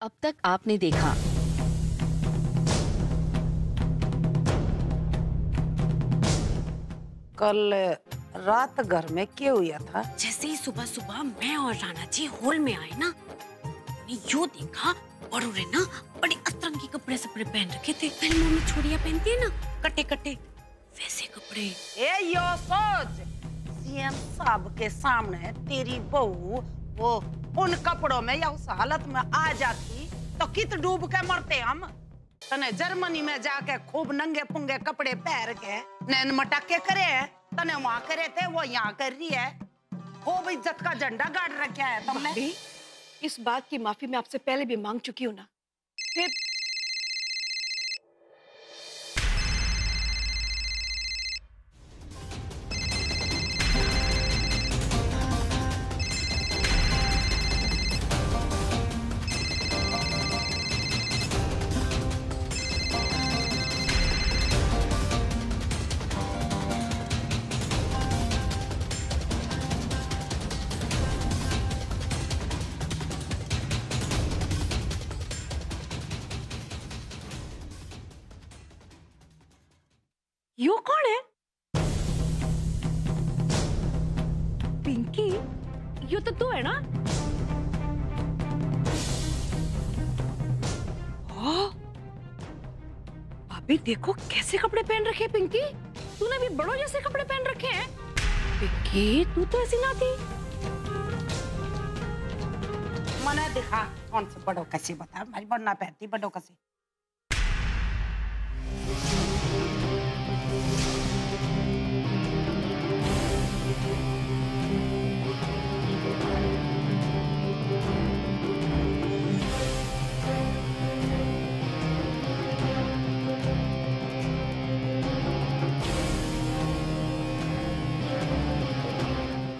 अब तक आपने देखा। कल रात घर में क्या हुआ था? जैसे ही सुबह सुबह मैं और राणा जी हॉल में आए ना, यो देखा बड़ू रे ना बड़े अतरंगी कपड़े सपड़े पहन रखे थे। फिल्मों में छोरियां पहनती है ना, कटे कटे वैसे कपड़े। ए यो सोच, सीएम साहब के सामने तेरी बहू वो उन कपड़ों में या उस हालत में आ जाती तो कित डूब के मरते हम। तने जर्मनी में जाके खूब नंगे पुंगे कपड़े पहन के नैन मटके करे है, तने वहां करे थे वो यहाँ कर रही है। खूब इज्जत का झंडा गाड़ रखा है तुमने। इस बात की माफी मैं आपसे पहले भी मांग चुकी हूँ ना। फिर यो कौन है? पिंकी, यो तो तू है ना? भाभी देखो कैसे कपड़े पहन रखे हैं पिंकी। तूने भी बड़ों जैसे कपड़े पहन रखे हैं। पिंकी तू तो ऐसी ना थी। मने दिखा कौन से बड़ों कैसे बता, मैं बनना पहनती बड़ों कैसे।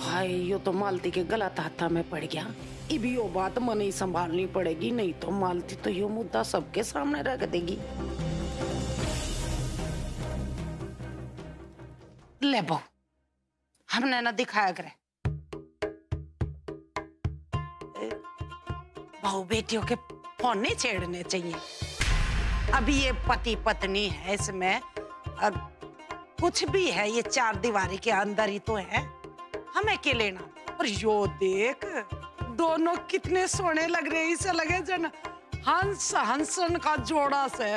हाय यो तो मालती के गलत हाथा में पड़ गया। इभी यो बात मन ही संभालनी पड़ेगी, नहीं तो मालती तो यो मुद्दा सबके सामने रख देगी। ले बहू, हमने ना दिखाया करे बहू बेटियों के फोन नहीं छेड़ने चाहिए। अभी ये पति पत्नी है, इसमें अब कुछ भी है ये चार दीवारी के अंदर ही तो है, हमें क्या लेना। और यो देख दोनों कितने सोने लग रहे हैं, इसे लगे जन हंस हंसन का जोड़ा से।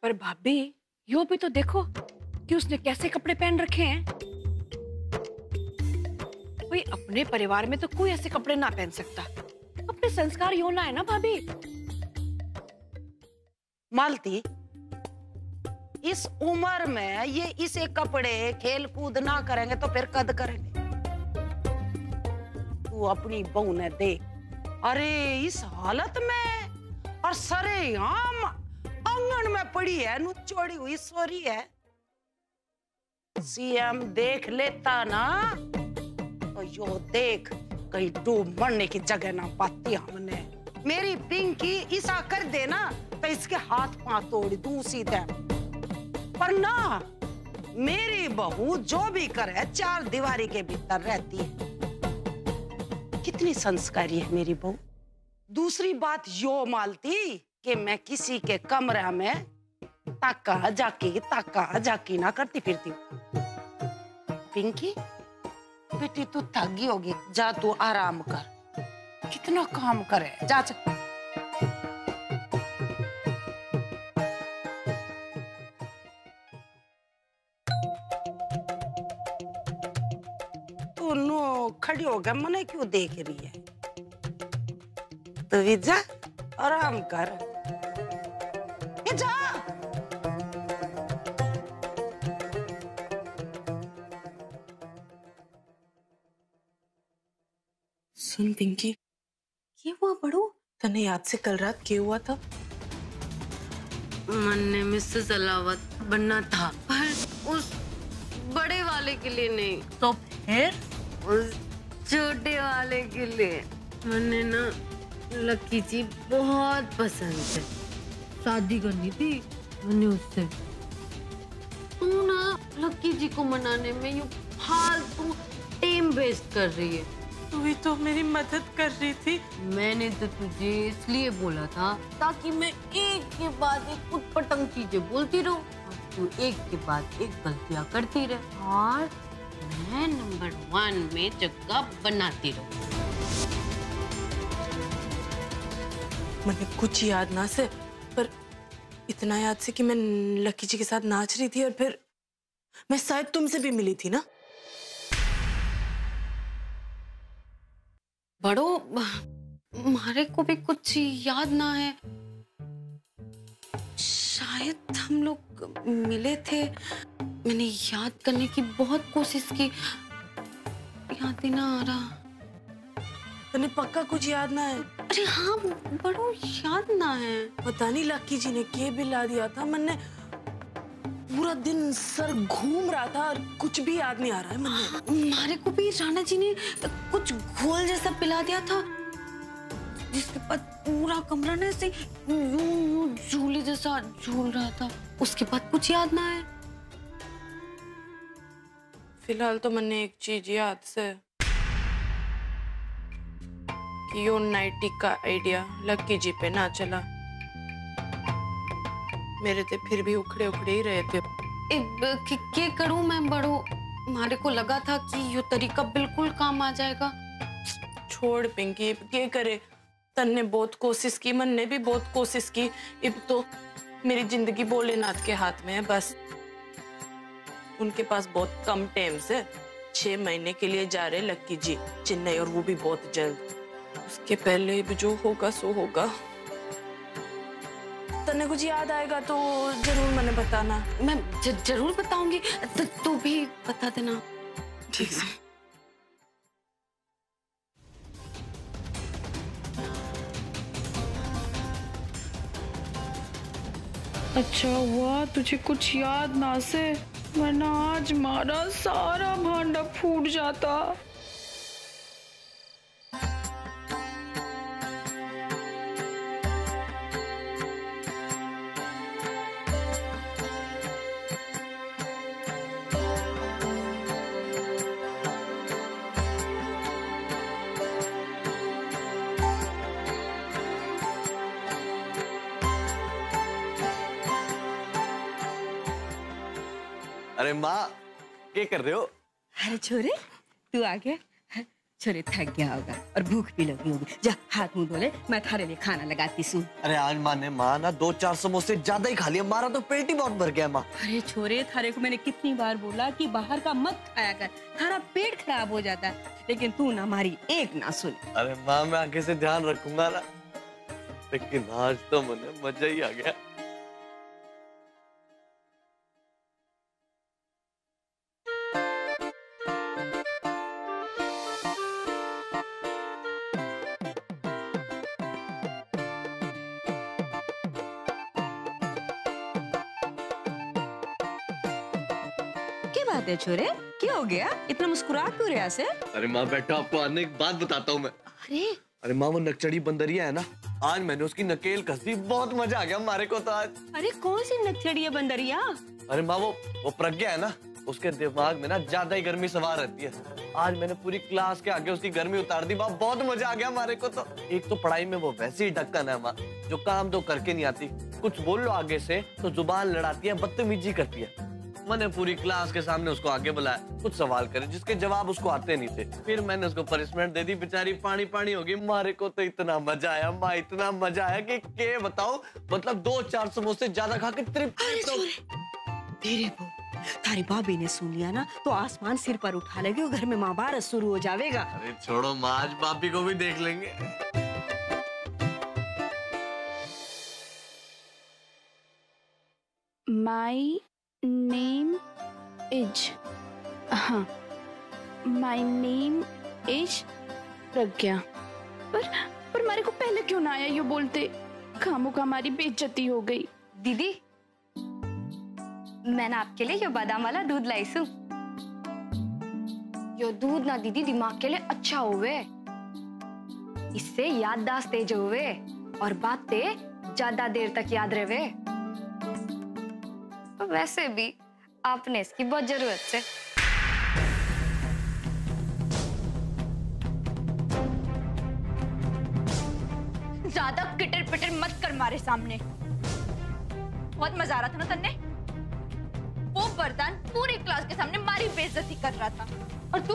पर भाभी यो भी तो देखो कि उसने कैसे कपड़े पहन रखे हैं। कोई अपने परिवार में तो कोई ऐसे कपड़े ना पहन सकता। अपने संस्कार यो ना है ना भाभी। मालती इस उम्र में ये इसे कपड़े खेल कूद ना करेंगे तो फिर कद करेंगे। तू अपनी बहू ने देख, अरे इस हालत में और सरेआम आंगन में पड़ी है, नुचोड़ी हुई सोरी है। सीएम देख लेता ना तो यो देख कहीं डूब मरने की जगह ना पाती हमने। मेरी पिंकी ऐसा कर देना तो इसके हाथ पांव तोड़ दूं सीधे। पर ना मेरी बहू जो भी करे चार दीवारी के भीतर रहती है। कितनी संस्कारी है मेरी बहू। दूसरी बात यो मालती कि मैं किसी के कमरा में ताका जाकी ना करती फिरती। पिंकी बेटी तू थक गई होगी, जा तू आराम कर, कितना काम करे, जा जा। खड़ी हो गया, मने क्यों देख रही है? तो भी जा आराम कर, ये जा। सुन पिंकी, ये हुआ बड़ू? तने याद से कल रात क्या हुआ था? मन ने मिसेस अलावत बनना था, पर उस बड़े वाले के लिए नहीं। तो फिर? उस छोटे वाले के लिए। मैंने ना लकी जी बहुत पसंद है, शादी करनी थी मैंने उससे। तू ना लकी जी को मनाने में यूं फालतू टाइम वेस्ट कर रही है। तू ही तो मेरी मदद कर रही थी। मैंने तो तुझे इसलिए बोला था ताकि मैं एक के बाद एक उटपटंग चीजें बोलती रहूं और तू एक के बाद एक गलतियां करती रहे और मैं नंबर 1 में जगह बनाती रहूं। मैंने कुछ याद ना से, पर इतना याद से कि मैं लकी जी के साथ नाच रही थी और फिर मैं शायद तुमसे भी मिली थी ना। बड़ो हमारे को भी कुछ याद ना है, शायद हम लोग मिले थे। मैंने याद करने की बहुत कोशिश की, याद ही ना आ रहा। तने पक्का कुछ याद ना है? अरे हाँ बड़ो याद ना है। पता नहीं लकी जी ने क्या बिला दिया था। मैंने पूरा दिन सर घूम रहा था और कुछ भी याद नहीं आ रहा है मैंने। हमारे को भी राणा जी ने कुछ घोल जैसा पिला दिया था, जिसके बाद पूरा कमरा ना ऐसे यूं झूले जैसा झूल रहा था। उसके बाद कुछ याद ना है। फिलहाल तो मैंने एक चीज याद से कि यो नाइटी का आइडिया लकी जी पे ना चला। मेरे ते फिर भी उखड़े उखड़े ही रहे थे। क्या करूं मैं बड़ो, हमारे को लगा था कि ये तरीका बिल्कुल काम आ जाएगा। छोड़ पिंकी, क्या करे। तन ने बहुत कोशिश की, मन ने भी बहुत कोशिश की। अब तो मेरी जिंदगी भोलेनाथ के हाथ में है बस। उनके पास बहुत कम टाइम से 6 महीने के लिए जा रहे लकी जी चेन्नई, और वो भी बहुत जल्द। उसके पहले भी जो होगा सो होगा। तने कुछ याद आएगा तो जरूर मैंने बताना। मैं जरूर बताऊंगी, तू भी बता देना। ठीक है। अच्छा हुआ तुझे कुछ याद ना से, वरना आज हमारा सारा भांडा फूट जाता। अरे माँ, क्या कर रहे हो? अरे छोरे, तू आ गया। छोरे थक गया होगा और भूख भी लगी होगी। जा हाथ मुंह धो ले, मैं थारे लिए खाना लगाती हूँ। अरे आज माँ ने ना 2-4 समोसे ज्यादा ही खा लिया। हमारा तो पेट ही बहुत भर गया माँ। अरे छोरे, थारे को मैंने कितनी बार बोला कि बाहर का मत खाया कर, थारा पेट खराब हो जाता है, लेकिन तू ना हमारी एक ना सुन। अरे माँ, मैं आगे से ध्यान रखूंगा ना, लेकिन आज तो मुझे मजा ही आ गया। बात है छोरे, क्या हो गया? इतना मुस्कुराहट क्यों रहा से? अरे माँ बैठो, आपको आने एक बात बताता हूँ मैं। अरे माँ, वो नकचड़ी बंदरिया है ना, आज मैंने उसकी नकेल कस दी। बहुत मजा आ गया हमारे को तो आज। अरे कौन सी नकचड़ी है बंदरिया? अरे माँ, वो प्रज्ञा है ना, उसके दिमाग में ना ज्यादा ही गर्मी सवार रहती है। आज मैंने पूरी क्लास के आगे उसकी गर्मी उतार दी। माँ बहुत मजा आ गया हमारे को तो। एक तो पढ़ाई में वो वैसे ही ढक्कन है माँ, जो काम तो करके नहीं आती। कुछ बोल लो आगे से तो जुबान लड़ाती है, बदतमीजी करती है। मैंने पूरी क्लास के सामने उसको आगे बुलाया, कुछ सवाल करे जिसके जवाब उसको आते नहीं थे। फिर मैंने उसको पनिशमेंट दे दी, बेचारी पानी पानी हो गई। हमारे को तो इतना मजा आया माँ, इतना मजा आया कि क्या बताओ। मतलब 2-4 समोसे ज्यादा खा के तृप्त। तेरे को तारी भाभी ने सुन लिया ना तो आसमान सिर पर उठा लेगी और घर में महाभारत शुरू हो जाएगा। अरे छोड़ो माँ, आज भाभी को भी देख लेंगे। माई नेम इज, हाँ, माई नेम इज प्रज्ञा। पर हमारे को पहले क्यों ना आया ये बोलते? खामों का हमारी बेइज्जती हो गई। दीदी, मैंने आपके लिए ये बादाम वाला दूध लाई सू। यो दूध ना दीदी दिमाग के लिए अच्छा होवे, इससे याददाश्त तेज होवे और बातें ज्यादा देर तक याद रहे। वैसे भी आपने इसकी बहुत जरूरत है। ज्यादा किटर पिटर मत कर मारे सामने। बहुत मजा आ रहा था ना तन्ने? वो वरदान पूरी क्लास के सामने मारी बेइज्जती कर रहा था और तू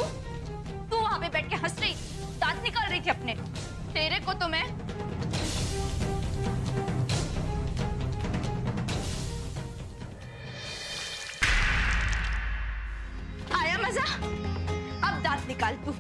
वहां पे बैठ के हंस रही, दांत निकाल रही थी अपने। तेरे को तो मैं आया मजा? अब दांत निकाल तू।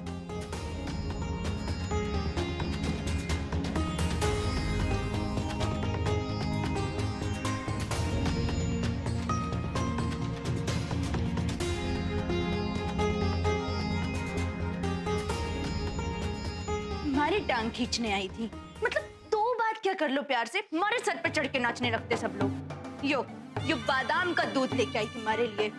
हमारी टांग खींचने आई थी, मतलब 2 बात क्या कर लो प्यार से, हमारे सर पे चढ़ के नाचने लगते सब लोग। यो बादाम का दूध लेके आई थी हमारे लिए।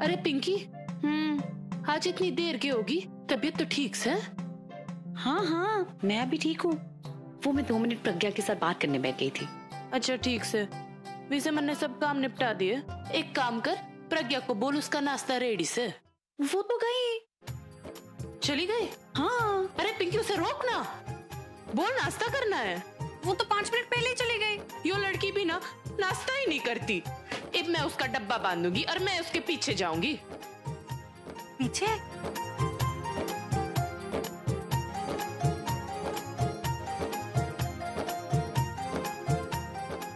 अरे पिंकी, आज इतनी देर की होगी? तबीयत तो ठीक से? हाँ, मैं अभी ठीक हूँ। वो मैं 2 मिनट प्रज्ञा के साथ बात करने बैठ गई थी। अच्छा ठीक से। वैसे मैंने सब काम निपटा दिए। एक काम कर, प्रज्ञा को बोल उसका नाश्ता रेडी से। वो तो गई। चली गई? हाँ। अरे पिंकी उसे रोक ना, बोल नाश्ता करना है। वो तो 5 मिनट पहले ही चली गई। यो लड़की भी ना नाश्ता ही नहीं करती। अब मैं उसका डब्बा बांधूंगी और मैं उसके पीछे जाऊंगी। पीछे?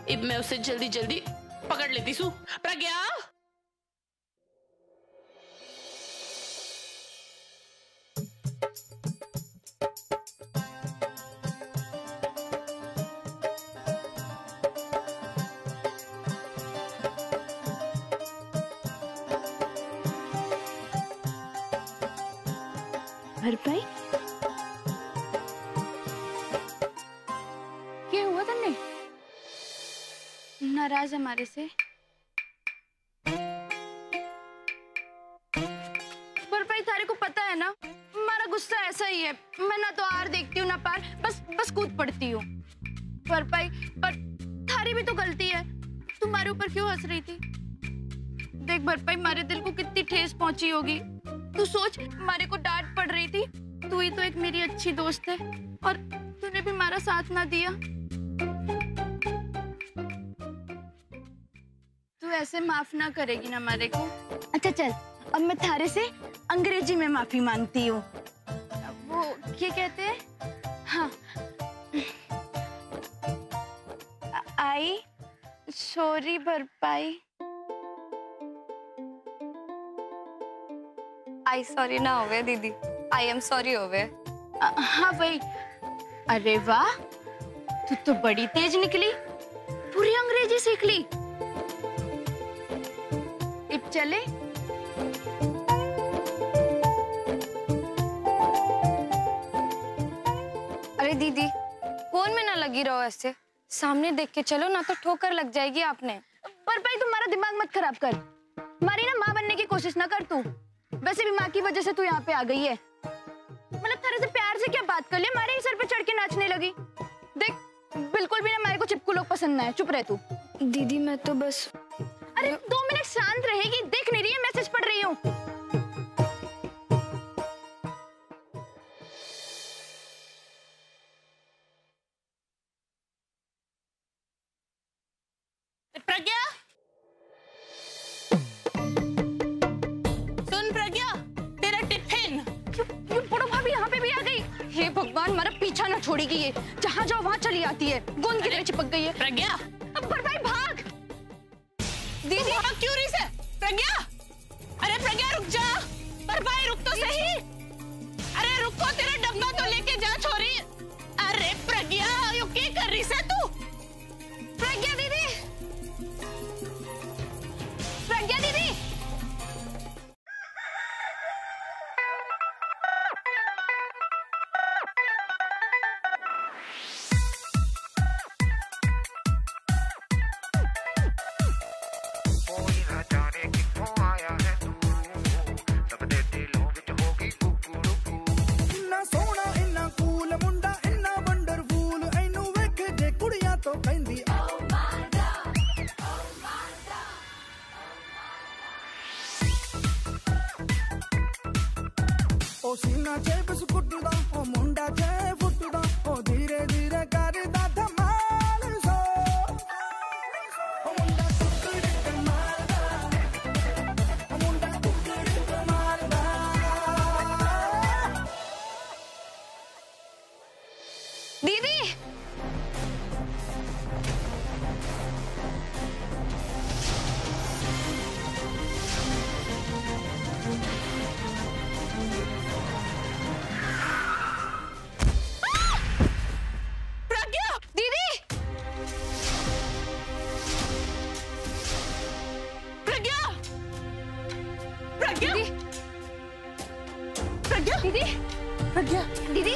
अब मैं उसे जल्दी जल्दी पकड़ लेती हूँ। प्रज्ञा, भरपाई क्या हुआ तन्ने? नाराज हमारे से? भरपाई थारे को पता है ना, हमारा गुस्सा ऐसा ही है। मैं ना तो आर देखती हूँ ना पार, बस कूद पड़ती हूँ। भरपाई पर थारी भी तो गलती है, तुम्हारे ऊपर क्यों हंस रही थी? देख भरपाई, हमारे दिल को कितनी ठेस पहुंची होगी। तू सोच, हमारे को डांट पड़ रही थी। तू ही तो एक मेरी अच्छी दोस्त है और तूने भी हमारा साथ ना दिया। तू ऐसे माफ ना करेगी ना हमारे को? अच्छा चल, अब मैं थारे से अंग्रेजी में माफी मांगती हूँ। वो क्या कहते हैं? हाँ, आई सॉरी भरपाई। आई सॉरी ना होवे दीदी, आई एम सॉरी होवे। हाँ भाई। अरे वाह, तू तो बड़ी तेज निकली, पूरी अंग्रेजी सीख ली। अब चले? अरे दीदी, फोन में ना लगी रहो ऐसे, सामने देख के चलो ना तो ठोकर लग जाएगी आपने। पर भाई तुम्हारा दिमाग मत खराब कर, हमारी ना माँ बनने की कोशिश ना कर तू। वैसे भी माँ की वजह से तू यहाँ पे आ गई है। मतलब तेरे से प्यार से क्या बात कर लिया, हमारे ही सर पे चढ़ के नाचने लगी। देख, बिल्कुल भी ना हमारे को चिपकू लोग पसंद ना है। चुप रह तू। दीदी मैं तो बस। अरे 2 मिनट शांत रहेगी? देख नहीं रही है, मैसेज पढ़ रही हूँ। प्रज्ञा, सुन प्रज्ञा, तेरा टिफिन। ये बड़ो भाभी यहाँ पे भी आ गई। हे भगवान, हमारा पीछा ना छोड़ेगी ये। जहाँ जाओ वहाँ चली आती है, गोंद की तरह चिपक गई है। प्रज्ञा, अब पर भाई भाग। दीदी भाग क्यों रही से? प्रज्ञा, अरे प्रज्ञा रुक जा। पर भाई रुक तो सही। अरे रुको, तेरा डब्बा तो लेके जा छोरी। अरे प्रज्ञा, यू क्या कर रही से तू? प्रज्ञा दीदी, प्रज्ञा दीदी। सीना चे बिस्कुट दा ओ मुंडा चे फुट दा ओ धीरे धीरे करदा धमाल सो ओ मुंडा टुकड़ी कमाल दा ओ मुंडा टुकड़ी कमाल दा। दीदी दीदी प्रज्ञा दीदी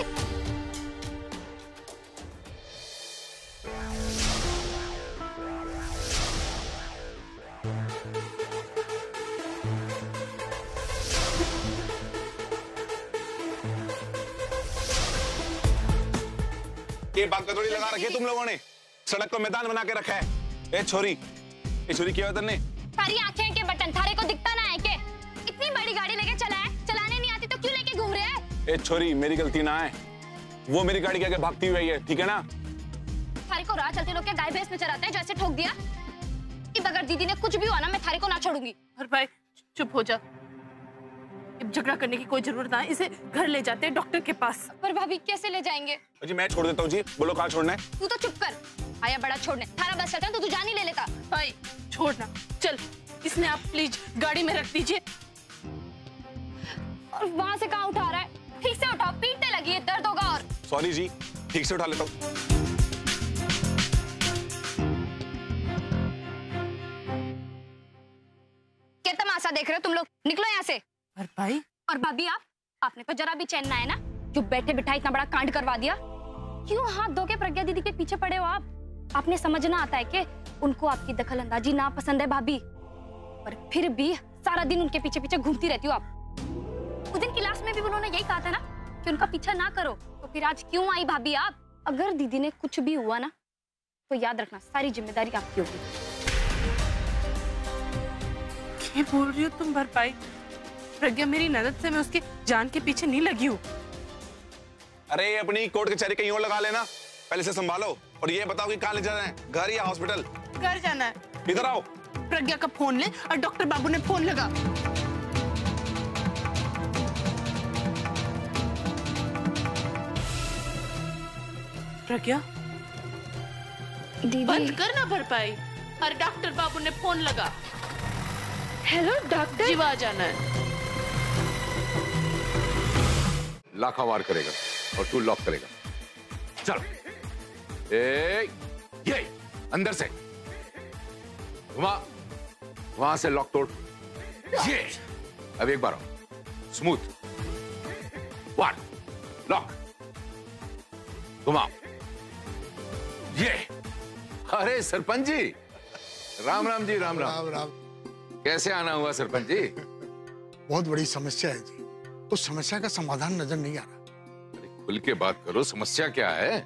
ये बात का थोड़ी लगा रखी है तुम लोगों ने, सड़क को मैदान बना के रखा है। ए छोरी क्या हुआ तेने? थारी आंखें के बटन थारे को दिखता ना है के? इतनी बड़ी गाड़ी लेके चला है, चलाने नहीं आती तो क्यों लेके घूम रहे हैं? ए छोरी मेरी गलती ना है, वो मेरी गाड़ी के आगे भागती हुई है, ठीक है ना? थारे को राह चलते लोग क्या गाय भैंस में चराते हैं जो ऐसे ठोक दिया? अब अगर दीदी ने कुछ भी हुआ ना मैं थारे को ना छोड़ूंगी। और भाई चुप हो जा, झगड़ा करने की कोई जरूरत ना है, इसे घर ले जाते हैं डॉक्टर के पास। पर भाभी कैसे ले जाएंगे? जी मैं छोड़ देता हूँ जी, बोलो कहाँ छोड़ना है? तू तो चुप कर, आया बड़ा छोड़ने, थारा बस चलता तो तू जान ही ले लेता। भाई छोड़ना, चल इसने आप प्लीज गाड़ी में रख दीजिए। और वहाँ से कहाँ उठा रहा है? ठीक से उठाओ, पीटने लगी है, दर्द होगा। और सॉरी जी, ठीक से उठा लेता हूँ। क्या तमाशा देख रहे हो तुम लोग? निकलो यहाँ से। और भाई और भाभी आपने तो जरा भी चैन ना है ना, जो बैठे बिठाए इतना बड़ा कांड करवा दिया। क्यों हाथ धो के प्रज्ञा दीदी के पीछे पड़े हो आप? आपने समझना आता है कि उनको आपकी दखल अंदाजी ना पसंद है भाभी, पर फिर भी सारा दिन उनके पीछे पीछे घूमती रहती हो आप। उस दिन क्लास में भी उन्होंने यही कहा था ना कि उनका पीछा ना करो, तो फिर आज क्यों आई भाभी आप? अगर दीदी ने कुछ भी हुआ ना तो याद रखना सारी जिम्मेदारी आपकी होगी। क्या बोल रही हो तुम भरपाई? प्रज्ञा मेरी नजर से, मैं उसकी जान के पीछे नहीं लगी हूँ। अरे अपनी कोर्ट कचहरी कहीं और लगा लेना, पहले से संभालो। और ये बताओ कि कहाँ ले जाना है, घर या हॉस्पिटल? घर जाना है। इधर आओ। प्रज्ञा का फोन ले और डॉक्टर बाबू ने फोन लगा। प्रज्ञा दीदी बंद करना भरपाई, और डॉक्टर बाबू ने फोन लगा। Hello doctor. जीवा जाना है। लाखा वार करेगा और तू लॉक करेगा। चल ये अंदर से घुमा, वहां से लॉक तोड़। ये अब एक बार आओ, स्मूथ वन लॉक, घुमाओ। ये अरे सरपंच जी, राम राम जी। राम राम। राम राम। कैसे आना हुआ सरपंच जी? बहुत बड़ी समस्या है जी, उस समस्या का समाधान नजर नहीं आ रहा। अरे खुल के बात करो, समस्या क्या है?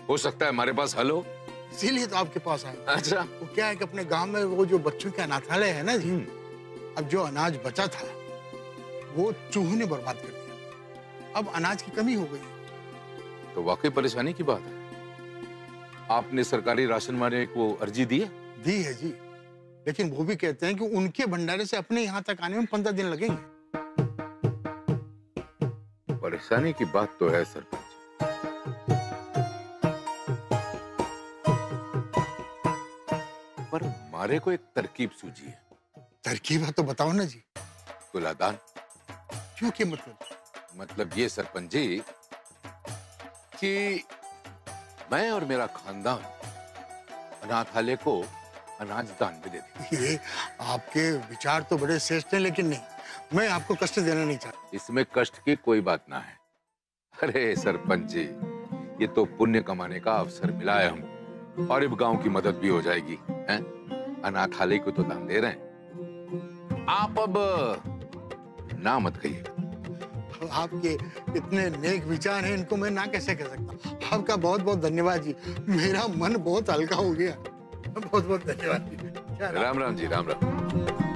हो सकता है हमारे पास हल हो, इसीलिए तो आपके पास आए। अच्छा वो क्या है कि अपने गांव में वो जो बच्चों के अनाथालय है ना जी, अब जो अनाज बचा था वो चूहों ने बर्बाद कर दिया। अब अनाज की कमी हो गई। तो वाकई परेशानी की बात है। आपने सरकारी राशन वाले को अर्जी दी है? दी है जी, लेकिन वो भी कहते हैं कि उनके भंडारे से अपने यहाँ तक आने में 15 दिन लगेंगे। परेशानी की बात तो है सरपंच, पर हमारे को एक तरकीब सूझी है। तरकीब है तो बताओ ना जी। तुलादान। क्यों, क्या मतलब? मतलब ये सरपंच जी कि मैं और मेरा खानदान अनाथालय को अनाज दान में दे दें। ये आपके विचार तो बड़े श्रेष्ठ हैं, लेकिन नहीं, मैं आपको कष्ट देना नहीं चाहता। इसमें कष्ट की कोई बात ना है। अरे सरपंच जी, ये तो पुण्य कमाने का अवसर मिला है हमको, और इस गांव की मदद भी हो जाएगी। हैं? अनाथालय को तो दान दे रहे हैं, आप अब ना मत कहिएगा। आपके इतने नेक विचार हैं, इनको मैं ना कैसे कह सकता। आपका बहुत बहुत धन्यवाद जी, मेरा मन बहुत हल्का हो गया। बहुत बहुत धन्यवाद जी। राम राम जी। राम राम।